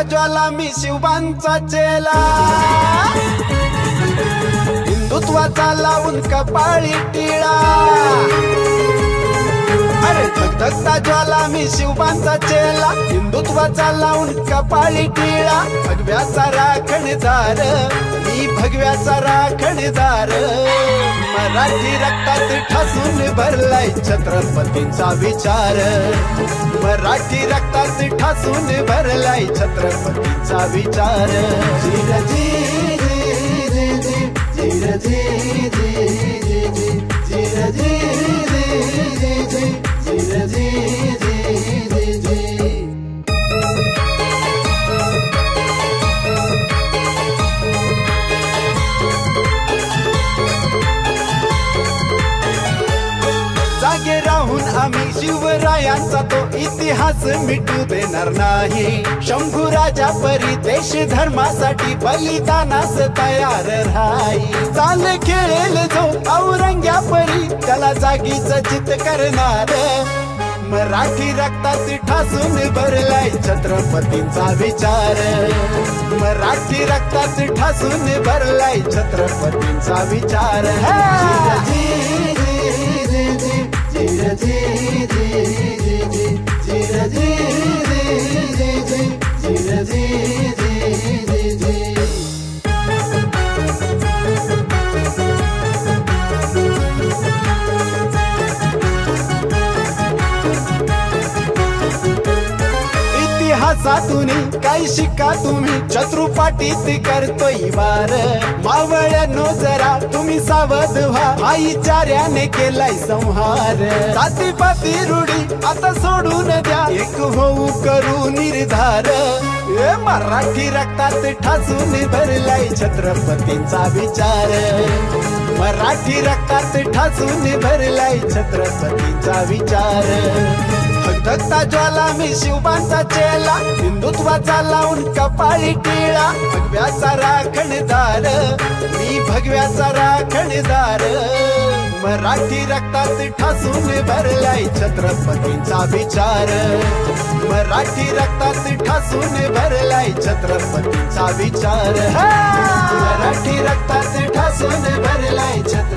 ज्वाला मी शिवबांचा चेला, हिंदुत्वाचा लावून कपाळी टिळा। अरे धगधगता ज्वाला मी शिवबांचा चेला, हिंदुत्वाचा लावून कपाळी टिळा। भगव्याचा राखणदार मी, भगव्याचा राखणदार। मराठी रक्तात ठासून भरलाय छत्रपतींचा विचार, मराठी रक्तात ठासून भरलाय छत्रपतींचा विचार। जिरजी जिरजी जिरजी जिरजी जिरजी जिरजी जिरजी। जागे राहून आम्ही शिवरायांचा तो इतिहास मिटू देणार नाही। शंभू राजा परी देश धर्मासाठी बलिदानास तयार राही। चाल खेळेल जो औरंग्या परी त्याला जागीच चित करणार। मराठी रक्तात ठासून भरलाय छत्रपतींचा विचार, मराठी रक्तात ठासून भरलाय छत्रपतींचा विचार। इतिहासातून काय शिका तुम्ही, छत्रपातीत करतोय वार। मावळ्यानो जरा तुम्ही सावध व्हा, आईचार्याने केलाय संहार। जातीपाती रूढी आता सोडून द्या, एक होऊ करू निर्धार। मराठी रक्तात ठासून भरलाय छत्रपतींचा विचार, मराठी रक्तात ठासून भरलाय छत्रपतींचा विचार। धगधगता ज्वाला मी शिवबांचा चेला, हिंदुत्वाचा लावून कपाळी टिळा। भगव्याचा राखणदार मी, भगव्याचा राखणदार। मराठी रक्तात ठासून भरलाय छत्रपतींचा विचार, मराठी रक्तात ठासून भरलाय छत्रपतींचा विचार। मराठी रक्तात ठासून भरलाय छत्रपतींचा